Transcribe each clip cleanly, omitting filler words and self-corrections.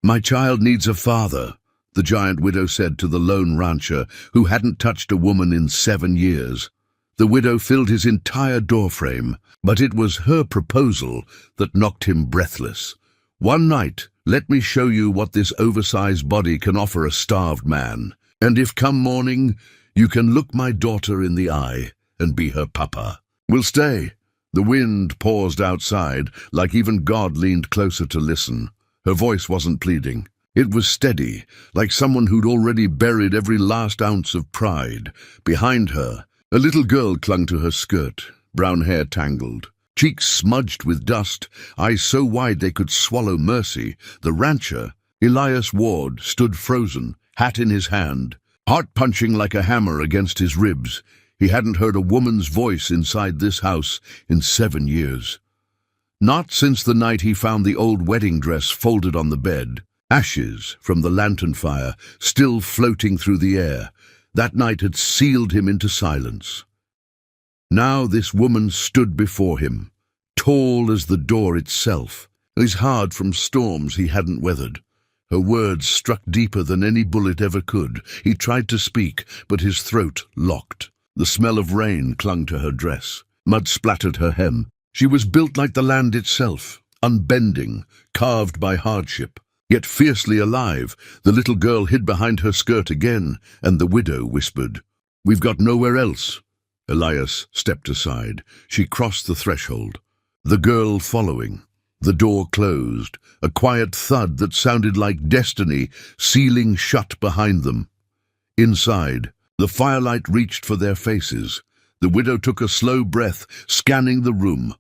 "My child needs a father," the giant widow said to the lone rancher who hadn't touched a woman in 7 years. The widow filled his entire doorframe, but it was her proposal that knocked him breathless. "One night, let me show you what this oversized body can offer a starved man. And if come morning, you can look my daughter in the eye and be her papa. We'll stay." The wind paused outside, like even God leaned closer to listen. Her voice wasn't pleading. It was steady, like someone who'd already buried every last ounce of pride. Behind her, a little girl clung to her skirt, brown hair tangled, cheeks smudged with dust, eyes so wide they could swallow mercy. The rancher, Elias Ward, stood frozen, hat in his hand, heart punching like a hammer against his ribs. He hadn't heard a woman's voice inside this house in 7 years. Not since the night he found the old wedding dress folded on the bed, ashes from the lantern fire still floating through the air. That night had sealed him into silence. Now this woman stood before him, tall as the door itself, his hard from storms he hadn't weathered. Her words struck deeper than any bullet ever could. He tried to speak, but his throat locked. The smell of rain clung to her dress. Mud splattered her hem. She was built like the land itself, unbending, carved by hardship, yet fiercely alive. The little girl hid behind her skirt again, and the widow whispered, "We've got nowhere else." Elias stepped aside. She crossed the threshold, the girl following. The door closed, a quiet thud that sounded like destiny sealing shut behind them. Inside, the firelight reached for their faces. The widow took a slow breath, scanning the room.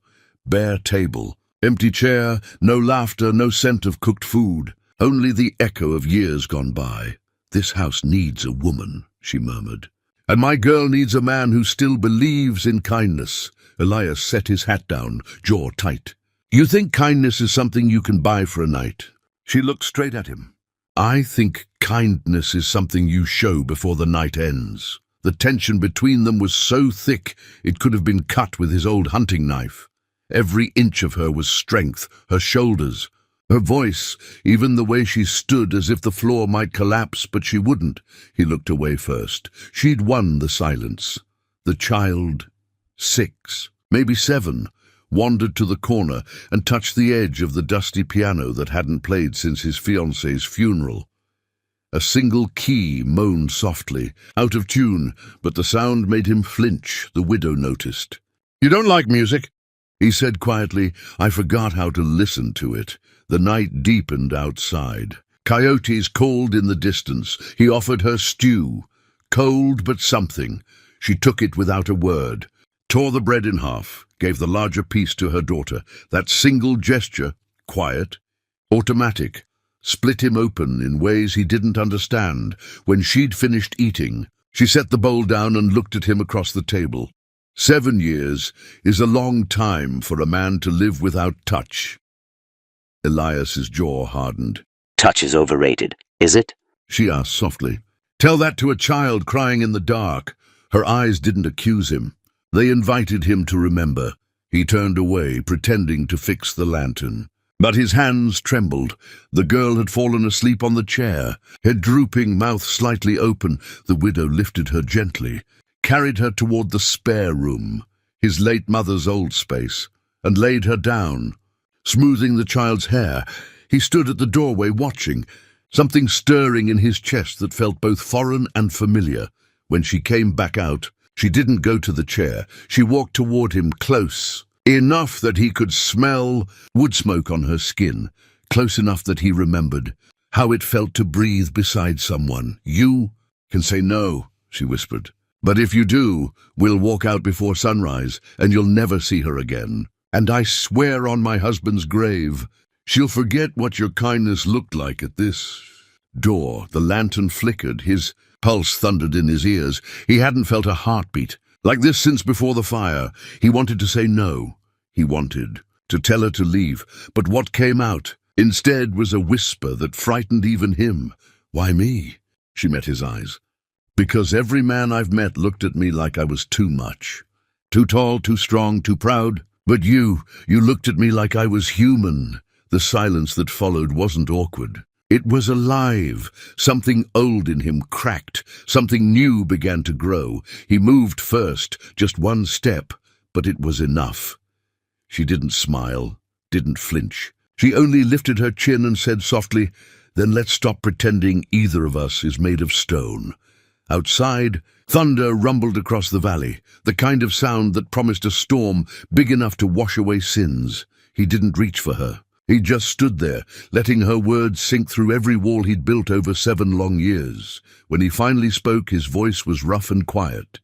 Bare table, empty chair, no laughter, no scent of cooked food, only the echo of years gone by. "This house needs a woman," she murmured. "And my girl needs a man who still believes in kindness." Elias set his hat down, jaw tight. "You think kindness is something you can buy for a night?" She looked straight at him. "I think kindness is something you show before the night ends." The tension between them was so thick it could have been cut with his old hunting knife. Every inch of her was strength, her shoulders, her voice, even the way she stood as if the floor might collapse, but she wouldn't. He looked away first. She'd won the silence. The child, 6, maybe 7, wandered to the corner and touched the edge of the dusty piano that hadn't played since his fiancée's funeral. A single key moaned softly, out of tune, but the sound made him flinch, the widow noticed. "You don't like music?" he said quietly. "I forgot how to listen to it." The night deepened outside. Coyotes called in the distance. He offered her stew, cold but something. She took it without a word, tore the bread in half, gave the larger piece to her daughter. That single gesture, quiet, automatic, split him open in ways he didn't understand. When she'd finished eating, she set the bowl down and looked at him across the table. 7 years is a long time for a man to live without touch. Elias's jaw hardened. "Touch is overrated, is it?" she asked softly. "Tell that to a child crying in the dark." Her eyes didn't accuse him. They invited him to remember. He turned away, pretending to fix the lantern. But his hands trembled. The girl had fallen asleep on the chair, head drooping, mouth slightly open. The widow lifted her gently, carried her toward the spare room, his late mother's old space, and laid her down. Smoothing the child's hair, he stood at the doorway watching, something stirring in his chest that felt both foreign and familiar. When she came back out, she didn't go to the chair. She walked toward him, close, enough that he could smell wood smoke on her skin, close enough that he remembered how it felt to breathe beside someone. "You can say no," she whispered. "But if you do, we'll walk out before sunrise, and you'll never see her again. And I swear on my husband's grave, she'll forget what your kindness looked like at this door." The lantern flickered, his pulse thundered in his ears. He hadn't felt a heartbeat like this since before the fire. He wanted to say no. He wanted to tell her to leave. But what came out instead was a whisper that frightened even him. "Why me?" She met his eyes. "Because every man I've met looked at me like I was too much. Too tall, too strong, too proud. But you looked at me like I was human." The silence that followed wasn't awkward. It was alive. Something old in him cracked. Something new began to grow. He moved first, just one step, but it was enough. She didn't smile, didn't flinch. She only lifted her chin and said softly, "Then let's stop pretending either of us is made of stone." Outside, thunder rumbled across the valley, the kind of sound that promised a storm big enough to wash away sins. He didn't reach for her. He just stood there, letting her words sink through every wall he'd built over 7 long years. When he finally spoke, his voice was rough and quiet.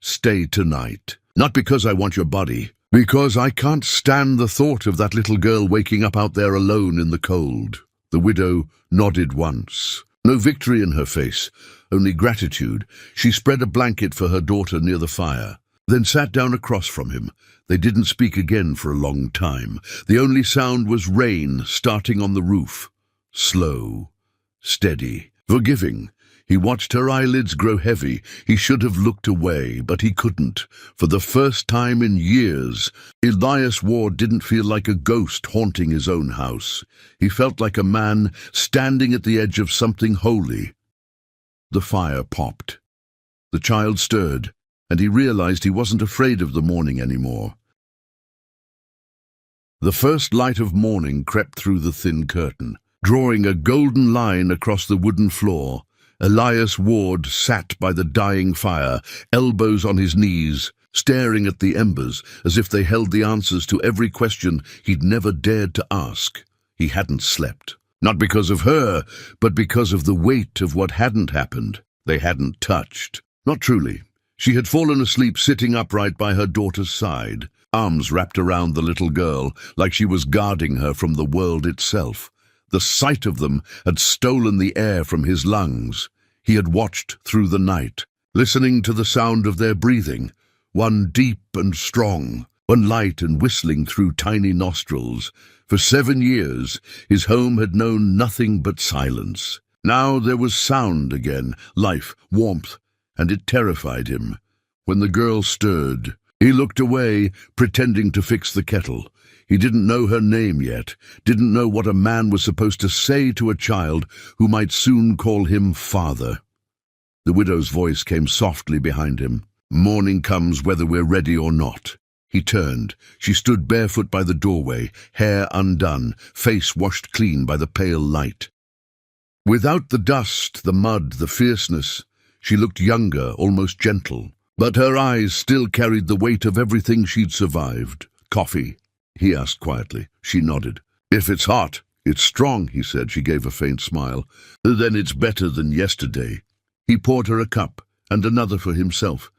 "Stay tonight. Not because I want your body, because I can't stand the thought of that little girl waking up out there alone in the cold." The widow nodded once. No victory in her face, only gratitude. She spread a blanket for her daughter near the fire, then sat down across from him. They didn't speak again for a long time. The only sound was rain starting on the roof. Slow, steady, forgiving. He watched her eyelids grow heavy. He should have looked away, but he couldn't. For the first time in years, Elias Ward didn't feel like a ghost haunting his own house. He felt like a man standing at the edge of something holy. The fire popped. The child stirred, and he realized he wasn't afraid of the morning anymore. The first light of morning crept through the thin curtain, drawing a golden line across the wooden floor. Elias Ward sat by the dying fire, elbows on his knees, staring at the embers as if they held the answers to every question he'd never dared to ask. He hadn't slept. Not because of her, but because of the weight of what hadn't happened. They hadn't touched. Not truly. She had fallen asleep sitting upright by her daughter's side, arms wrapped around the little girl, like she was guarding her from the world itself. The sight of them had stolen the air from his lungs. He had watched through the night, listening to the sound of their breathing, one deep and strong, one light and whistling through tiny nostrils. For 7 years, his home had known nothing but silence. Now there was sound again, life, warmth, and it terrified him. When the girl stirred, he looked away, pretending to fix the kettle. He didn't know her name yet, didn't know what a man was supposed to say to a child who might soon call him father. The widow's voice came softly behind him. "Morning comes whether we're ready or not." He turned. She stood barefoot by the doorway, hair undone, face washed clean by the pale light. Without the dust, the mud, the fierceness, she looked younger, almost gentle. But her eyes still carried the weight of everything she'd survived. "Coffee?" he asked quietly. She nodded. "If it's hot, it's strong," he said. She gave a faint smile. "Then it's better than yesterday." He poured her a cup, and another for himself.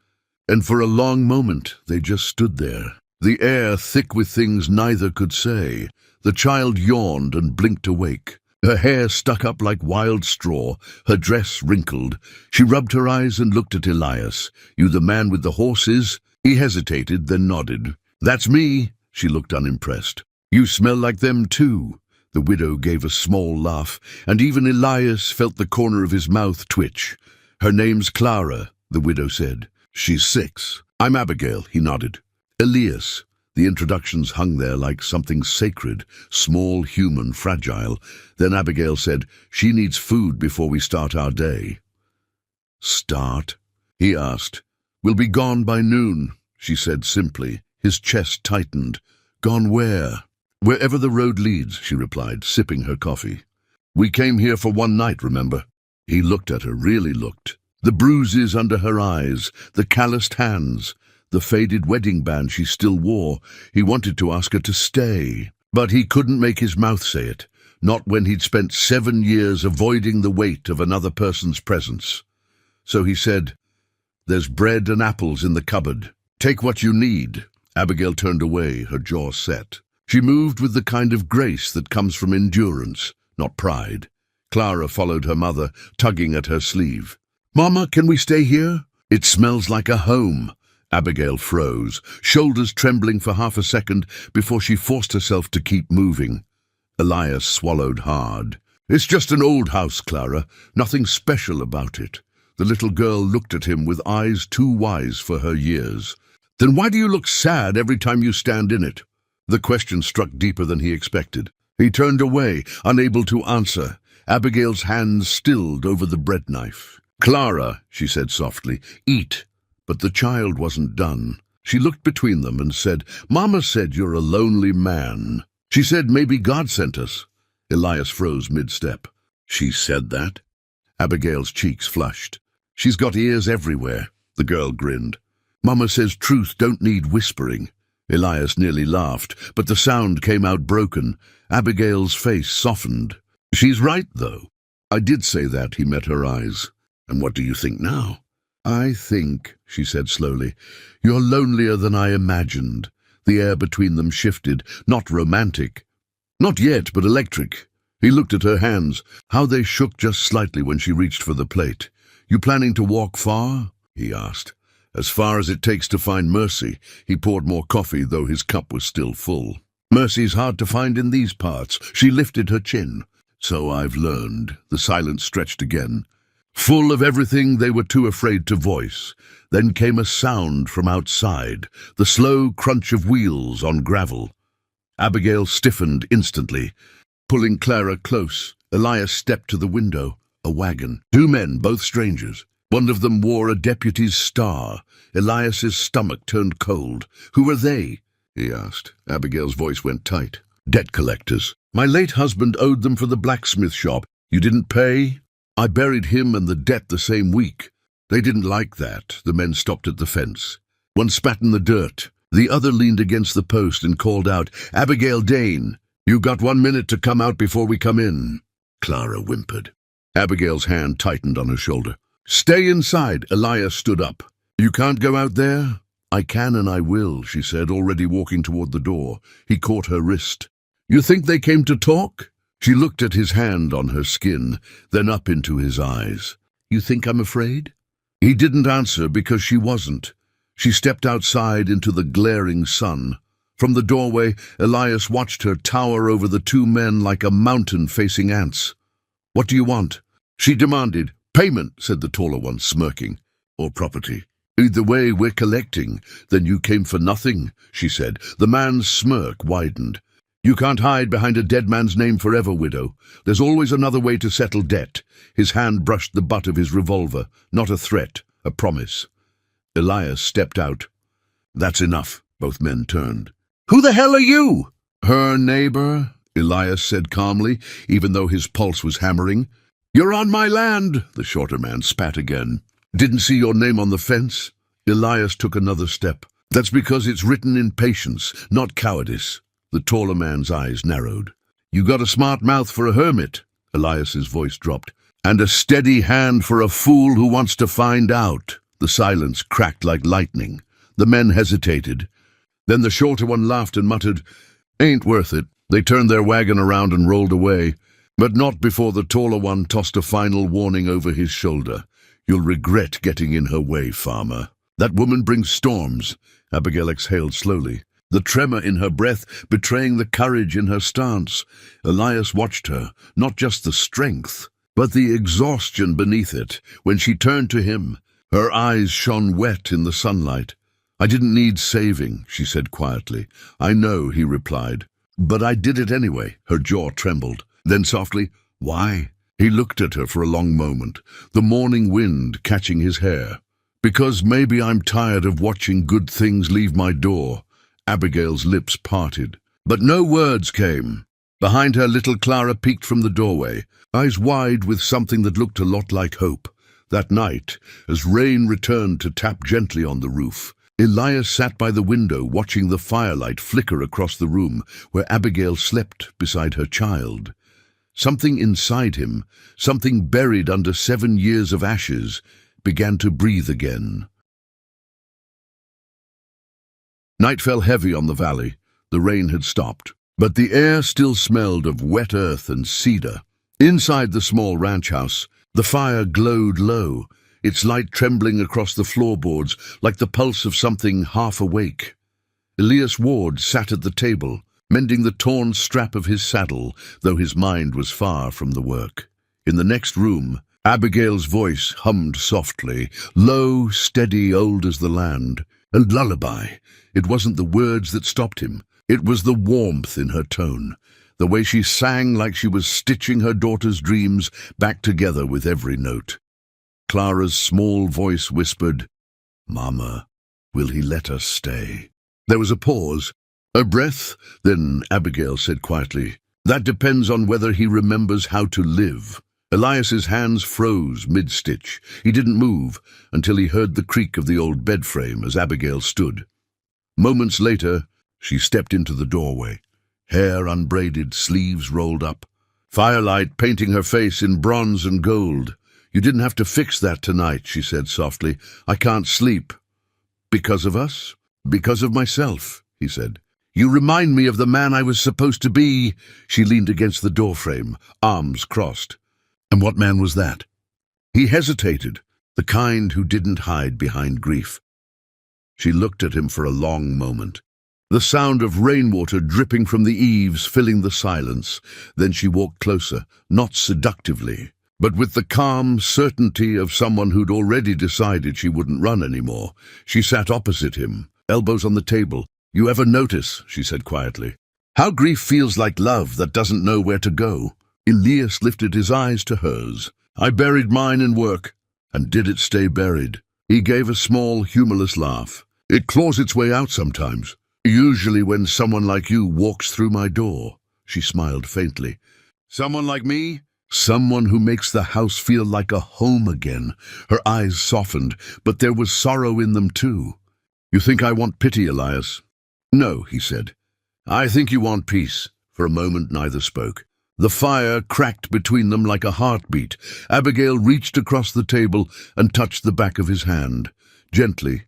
And for a long moment they just stood there, the air thick with things neither could say. The child yawned and blinked awake. Her hair stuck up like wild straw, her dress wrinkled. She rubbed her eyes and looked at Elias. "You the man with the horses?" He hesitated, then nodded. "That's me." She looked unimpressed. "You smell like them too." The widow gave a small laugh, and even Elias felt the corner of his mouth twitch. "Her name's Clara," the widow said. "She's 6. I'm Abigail," he nodded. "Elias." The introductions hung there like something sacred, small, human, fragile. Then Abigail said, "She needs food before we start our day." "Start?" he asked. "We'll be gone by noon," she said simply. His chest tightened. "Gone where?" "Wherever the road leads," she replied, sipping her coffee. "We came here for one night, remember?" He looked at her, really looked. The bruises under her eyes, the calloused hands, the faded wedding band she still wore. He wanted to ask her to stay, but he couldn't make his mouth say it, not when he'd spent 7 years avoiding the weight of another person's presence. So he said, "There's bread and apples in the cupboard. Take what you need." Abigail turned away, her jaw set. She moved with the kind of grace that comes from endurance, not pride. Clara followed her mother, tugging at her sleeve. "Mama, can we stay here?" "It smells like a home." Abigail froze, shoulders trembling for half a second before she forced herself to keep moving. Elias swallowed hard. "It's just an old house, Clara. Nothing special about it." The little girl looked at him with eyes too wise for her years. "Then why do you look sad every time you stand in it?" The question struck deeper than he expected. He turned away, unable to answer. Abigail's hands stilled over the bread knife. "Clara," she said softly, "eat." But the child wasn't done. She looked between them and said, "Mama said you're a lonely man. She said maybe God sent us." Elias froze mid-step. "She said that?" Abigail's cheeks flushed. "She's got ears everywhere." The girl grinned. "Mama says truth don't need whispering." Elias nearly laughed, but the sound came out broken. Abigail's face softened. "She's right, though." "I did say that," he met her eyes. "And what do you think now?" "I think," she said slowly, "you're lonelier than I imagined." The air between them shifted, not romantic. Not yet, but electric. He looked at her hands, how they shook just slightly when she reached for the plate. "You planning to walk far?" he asked. "As far as it takes to find mercy." He poured more coffee, though his cup was still full. "Mercy's hard to find in these parts." She lifted her chin. "So I've learned." The silence stretched again, full of everything they were too afraid to voice. Then came a sound from outside, the slow crunch of wheels on gravel. Abigail stiffened instantly, pulling Clara close. Elias stepped to the window. A wagon. 2 men, both strangers. One of them wore a deputy's star. Elias's stomach turned cold. "Who are they?" he asked. Abigail's voice went tight. "Debt collectors. My late husband owed them for the blacksmith shop. You didn't pay? I buried him and the debt the same week." They didn't like that. The men stopped at the fence. One spat in the dirt. The other leaned against the post and called out, "Abigail Dane, you got 1 minute to come out before we come in." Clara whimpered. Abigail's hand tightened on her shoulder. "Stay inside." Elias stood up. "You can't go out there?" "I can and I will," she said, already walking toward the door. He caught her wrist. "You think they came to talk?" She looked at his hand on her skin, then up into his eyes. "You think I'm afraid?" He didn't answer because she wasn't. She stepped outside into the glaring sun. From the doorway, Elias watched her tower over the 2 men like a mountain facing ants. "What do you want?" she demanded. "Payment," said the taller one, smirking. "Or property." "Either way, we're collecting." "Then you came for nothing," she said. The man's smirk widened. "You can't hide behind a dead man's name forever, widow. There's always another way to settle debt." His hand brushed the butt of his revolver. Not a threat, a promise. Elias stepped out. "That's enough." Both men turned. "Who the hell are you?" "Her neighbor," Elias said calmly, even though his pulse was hammering. "You're on my land," the shorter man spat again. "Didn't see your name on the fence." Elias took another step. "That's because it's written in patience, not cowardice." The taller man's eyes narrowed. "You got a smart mouth for a hermit," Elias's voice dropped, "and a steady hand for a fool who wants to find out." The silence cracked like lightning. The men hesitated. Then the shorter one laughed and muttered, "Ain't worth it." They turned their wagon around and rolled away, but not before the taller one tossed a final warning over his shoulder. "You'll regret getting in her way, farmer." "That woman brings storms." Abigail exhaled slowly, the tremor in her breath betraying the courage in her stance. Elias watched her, not just the strength, but the exhaustion beneath it. When she turned to him, her eyes shone wet in the sunlight. "I didn't need saving," she said quietly. "I know," he replied. "But I did it anyway." Her jaw trembled. Then softly, "Why?" He looked at her for a long moment, the morning wind catching his hair. "Because maybe I'm tired of watching good things leave my door." Abigail's lips parted, but no words came. Behind her, little Clara peeked from the doorway, eyes wide with something that looked a lot like hope. That night, as rain returned to tap gently on the roof, Elias sat by the window watching the firelight flicker across the room where Abigail slept beside her child. Something inside him, something buried under 7 years of ashes, began to breathe again. Night fell heavy on the valley. The rain had stopped, but the air still smelled of wet earth and cedar. Inside the small ranch house, the fire glowed low, its light trembling across the floorboards like the pulse of something half awake. Elias Ward sat at the table, mending the torn strap of his saddle, though his mind was far from the work. In the next room, Abigail's voice hummed softly, low, steady, old as the land, a lullaby. It wasn't the words that stopped him. It was the warmth in her tone. the way she sang like she was stitching her daughter's dreams back together with every note. Clara's small voice whispered, "Mama, will he let us stay?" There was a pause, a breath, then Abigail said quietly, "That depends on whether he remembers how to live." Elias's hands froze mid-stitch. He didn't move until he heard the creak of the old bed frame as Abigail stood. Moments later, she stepped into the doorway, hair unbraided, sleeves rolled up, firelight painting her face in bronze and gold. "You didn't have to fix that tonight," she said softly. "I can't sleep." "Because of us?" "Because of myself," he said. "You remind me of the man I was supposed to be." She leaned against the doorframe, arms crossed. "And what man was that?" He hesitated, the kind who didn't hide behind grief. She looked at him for a long moment, the sound of rainwater dripping from the eaves filling the silence. Then she walked closer, not seductively, but with the calm certainty of someone who'd already decided she wouldn't run anymore. She sat opposite him, elbows on the table. "You ever notice," she said quietly, "how grief feels like love that doesn't know where to go?" Elias lifted his eyes to hers. "I buried mine in work, and did it stay buried?" He gave a small, humorless laugh. "It claws its way out sometimes, usually when someone like you walks through my door." She smiled faintly. "Someone like me?" "Someone who makes the house feel like a home again." Her eyes softened, but there was sorrow in them too. "You think I want pity, Elias?" "No," he said. "I think you want peace." For a moment neither spoke. The fire cracked between them like a heartbeat. Abigail reached across the table and touched the back of his hand, gently,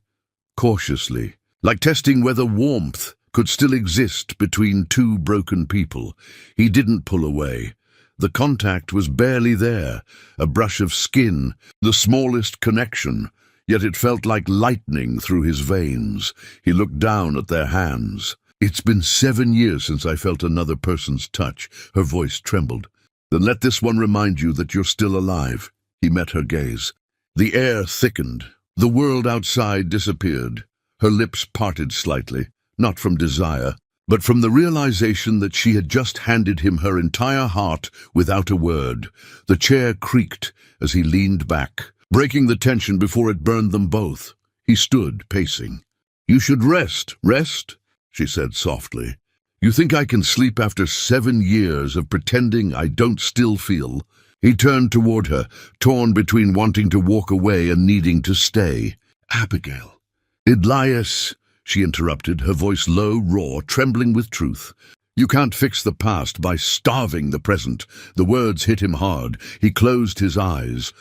cautiously, like testing whether warmth could still exist between two broken people. He didn't pull away. The contact was barely there, a brush of skin, the smallest connection, yet it felt like lightning through his veins. He looked down at their hands. "It's been 7 years since I felt another person's touch." Her voice trembled. "Then let this one remind you that you're still alive." He met her gaze. The air thickened. The world outside disappeared. Her lips parted slightly, not from desire, but from the realization that she had just handed him her entire heart without a word. The chair creaked as he leaned back, breaking the tension before it burned them both. He stood, pacing. "You should rest." "Rest?" she said softly. "You think I can sleep after 7 years of pretending I don't still feel?" He turned toward her, torn between wanting to walk away and needing to stay. "Abigail." "Elias," she interrupted, her voice low, raw, trembling with truth. "You can't fix the past by starving the present." The words hit him hard. He closed his eyes,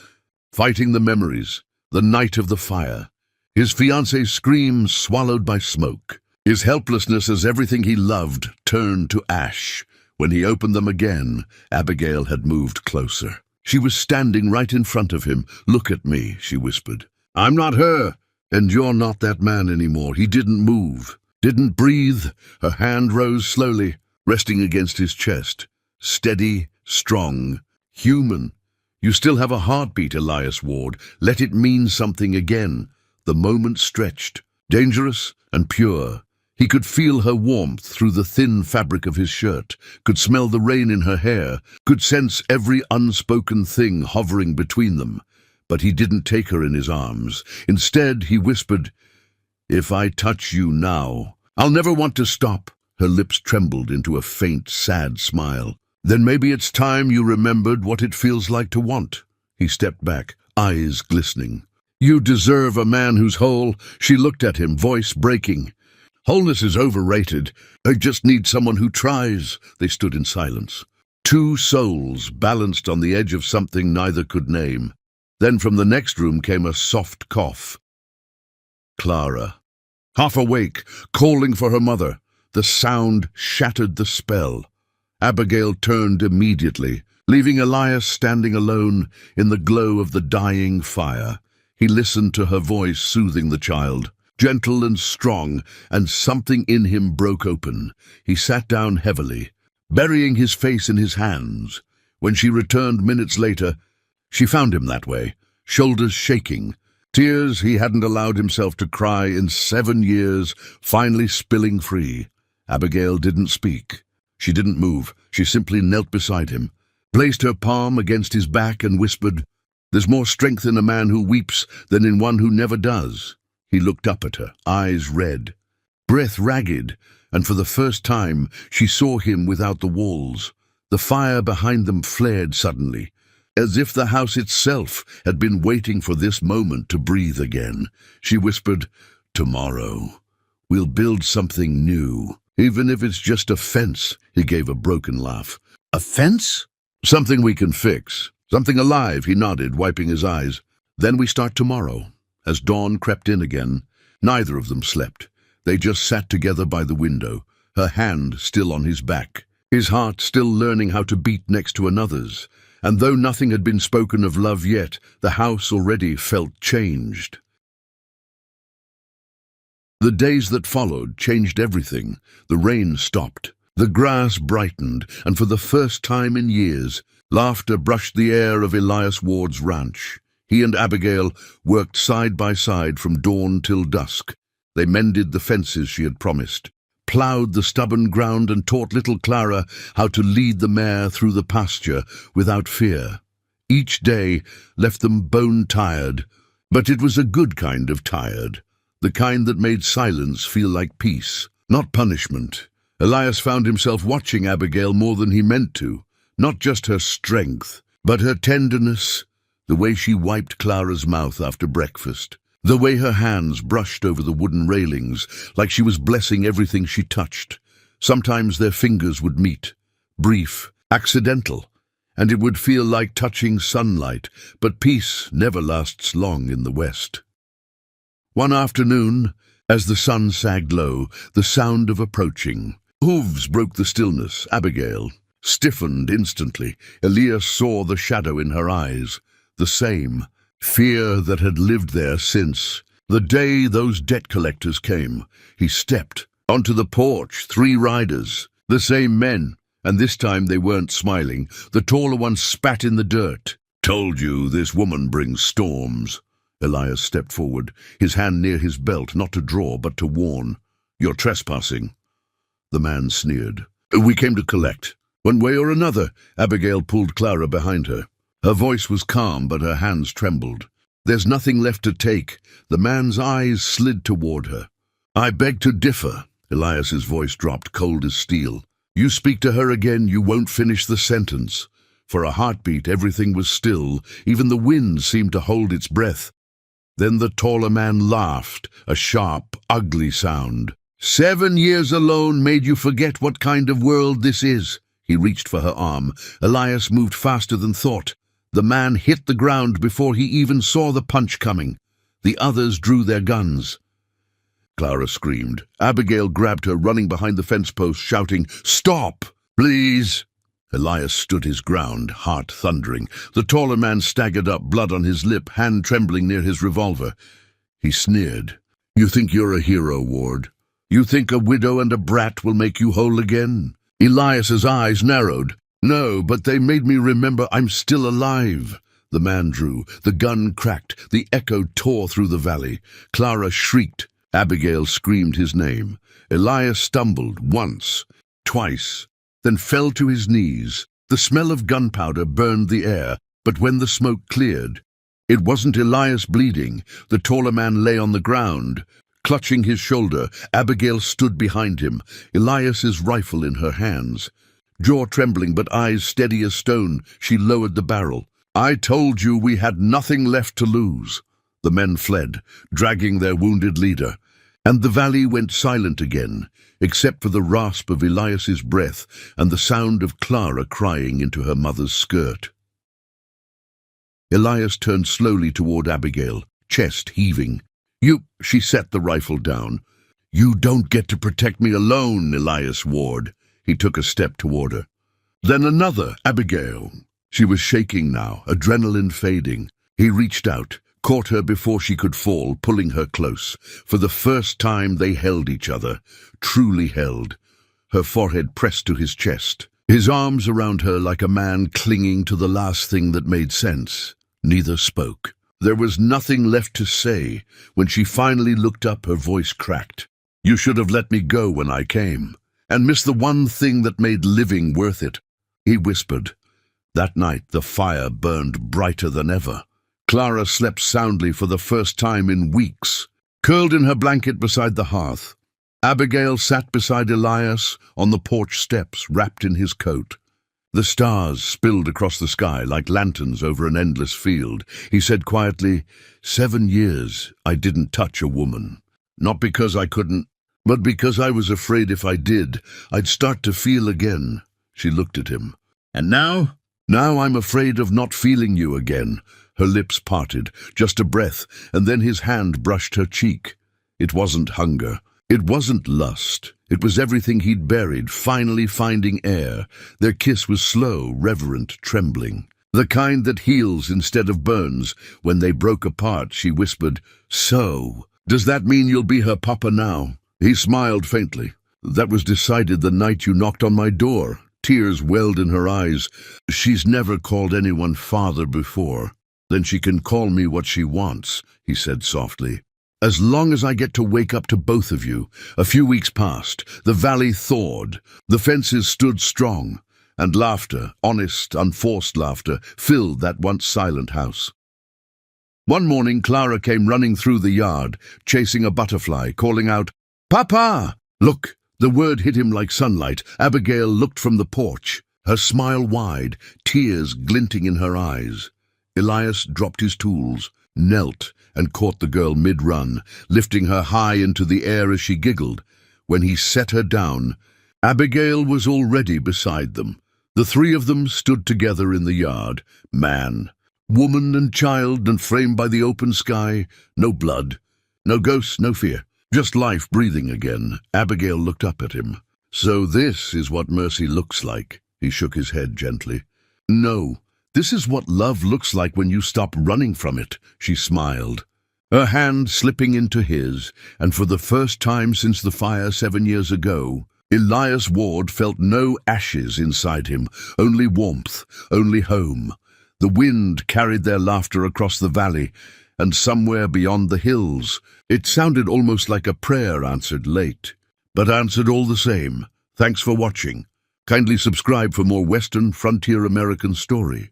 fighting the memories, the night of the fire, his fiancée's scream swallowed by smoke. His helplessness as everything he loved turned to ash. When he opened them again, Abigail had moved closer. She was standing right in front of him. "Look at me," she whispered. "I'm not her, and you're not that man anymore." He didn't move, didn't breathe. Her hand rose slowly, resting against his chest. Steady, strong, human. "You still have a heartbeat, Elias Ward. Let it mean something again." The moment stretched, dangerous and pure. He could feel her warmth through the thin fabric of his shirt, could smell the rain in her hair, could sense every unspoken thing hovering between them. But he didn't take her in his arms. Instead, he whispered, "If I touch you now, I'll never want to stop." Her lips trembled into a faint, sad smile. "Then maybe it's time you remembered what it feels like to want." He stepped back, eyes glistening. "You deserve a man who's whole." She looked at him, voice breaking. "Wholeness is overrated. I just need someone who tries." They stood in silence. Two souls balanced on the edge of something neither could name. Then from the next room came a soft cough. Clara, half awake, calling for her mother. The sound shattered the spell. Abigail turned immediately, leaving Elias standing alone in the glow of the dying fire. He listened to her voice soothing the child, gentle and strong, and something in him broke open. He sat down heavily, burying his face in his hands. When she returned minutes later, she found him that way, shoulders shaking, tears he hadn't allowed himself to cry in 7 years, finally spilling free. Abigail didn't speak. She didn't move. She simply knelt beside him, placed her palm against his back and whispered, "There's more strength in a man who weeps than in one who never does." He looked up at her, eyes red, breath ragged, and for the first time she saw him without the walls. The fire behind them flared suddenly, as if the house itself had been waiting for this moment to breathe again. She whispered, "Tomorrow, we'll build something new, even if it's just a fence." He gave a broken laugh. "A fence?" "Something we can fix. Something alive," he nodded, wiping his eyes. "Then we start tomorrow." As dawn crept in again, neither of them slept. They just sat together by the window, her hand still on his back, his heart still learning how to beat next to another's. And though nothing had been spoken of love yet, the house already felt changed. The days that followed changed everything. The rain stopped. The grass brightened, and for the first time in years, laughter brushed the air of Elias Ward's ranch. He and Abigail worked side by side from dawn till dusk. They mended the fences she had promised, plowed the stubborn ground, and taught little Clara how to lead the mare through the pasture without fear. Each day left them bone-tired, but it was a good kind of tired, the kind that made silence feel like peace, not punishment. Elias found himself watching Abigail more than he meant to, not just her strength, but her tenderness, the way she wiped Clara's mouth after breakfast, the way her hands brushed over the wooden railings like she was blessing everything she touched. Sometimes their fingers would meet, brief, accidental, and it would feel like touching sunlight, but peace never lasts long in the West. One afternoon, as the sun sagged low, the sound of approaching hooves broke the stillness. Abigail stiffened instantly. Elias saw the shadow in her eyes, the same fear that had lived there since the day those debt collectors came. He stepped onto the porch, 3 riders, the same men, and this time they weren't smiling. The taller one spat in the dirt. "Told you this woman brings storms." Elias stepped forward, his hand near his belt, not to draw but to warn. "You're trespassing." The man sneered. "We came to collect. One way or another." Abigail pulled Clara behind her. Her voice was calm, but her hands trembled. "There's nothing left to take." The man's eyes slid toward her. "I beg to differ." Elias's voice dropped, cold as steel. "You speak to her again, you won't finish the sentence." For a heartbeat, everything was still. Even the wind seemed to hold its breath. Then the taller man laughed, a sharp, ugly sound. 7 years alone made you forget what kind of world this is." He reached for her arm. Elias moved faster than thought. The man hit the ground before he even saw the punch coming. The others drew their guns. Clara screamed. Abigail grabbed her, running behind the fence post, shouting, "Stop, please!" Elias stood his ground, heart thundering. The taller man staggered up, blood on his lip, hand trembling near his revolver. He sneered. "You think you're a hero, Ward? You think a widow and a brat will make you whole again?" Elias's eyes narrowed. "No, but they made me remember I'm still alive." The man drew. The gun cracked. The echo tore through the valley. Clara shrieked. Abigail screamed his name. Elias stumbled once, twice, then fell to his knees. The smell of gunpowder burned the air, but when the smoke cleared, it wasn't Elias bleeding. The taller man lay on the ground, clutching his shoulder. Abigail stood behind him, Elias's rifle in her hands. Jaw trembling but eyes steady as stone, she lowered the barrel. "I told you we had nothing left to lose." The men fled, dragging their wounded leader, and the valley went silent again, except for the rasp of Elias's breath and the sound of Clara crying into her mother's skirt. Elias turned slowly toward Abigail, chest heaving. She set the rifle down. "You don't get to protect me alone, Elias Ward." He took a step toward her. Then another, "Abigail." She was shaking now, adrenaline fading. He reached out, caught her before she could fall, pulling her close. For the first time they held each other, truly held, her forehead pressed to his chest, his arms around her like a man clinging to the last thing that made sense. Neither spoke. There was nothing left to say. When she finally looked up, her voice cracked. "You should have let me go when I came." and miss the one thing that made living worth it. He whispered. That night the fire burned brighter than ever. Clara slept soundly for the first time in weeks, curled in her blanket beside the hearth. Abigail sat beside Elias on the porch steps, wrapped in his coat. The stars spilled across the sky like lanterns over an endless field. He said quietly, 7 years I didn't touch a woman. Not because I couldn't, but because I was afraid if I did, I'd start to feel again. She looked at him. And now? Now I'm afraid of not feeling you again. Her lips parted, just a breath, and then his hand brushed her cheek. It wasn't hunger. It wasn't lust. It was everything he'd buried, finally finding air. Their kiss was slow, reverent, trembling. The kind that heals instead of burns. When they broke apart, she whispered, So, does that mean you'll be her papa now? He smiled faintly. That was decided the night you knocked on my door. Tears welled in her eyes. She's never called anyone father before. Then she can call me what she wants, he said softly. As long as I get to wake up to both of you. A few weeks passed. The valley thawed. The fences stood strong. And laughter, honest, unforced laughter, filled that once silent house. One morning, Clara came running through the yard, chasing a butterfly, calling out, Papa! Look! The word hit him like sunlight. Abigail looked from the porch, her smile wide, tears glinting in her eyes. Elias dropped his tools, knelt, and caught the girl mid-run, lifting her high into the air as she giggled. When he set her down, Abigail was already beside them. The three of them stood together in the yard, man, woman and child, and framed by the open sky. No blood, no ghosts, no fear, just life breathing again. Abigail looked up at him. So this is what mercy looks like. He shook his head gently. No. This is what love looks like when you stop running from it, she smiled, her hand slipping into his, and for the first time since the fire 7 years ago, Elias Ward felt no ashes inside him, only warmth, only home. The wind carried their laughter across the valley, and somewhere beyond the hills, it sounded almost like a prayer answered late, but answered all the same. Thanks for watching. Kindly subscribe for more Western Frontier American story.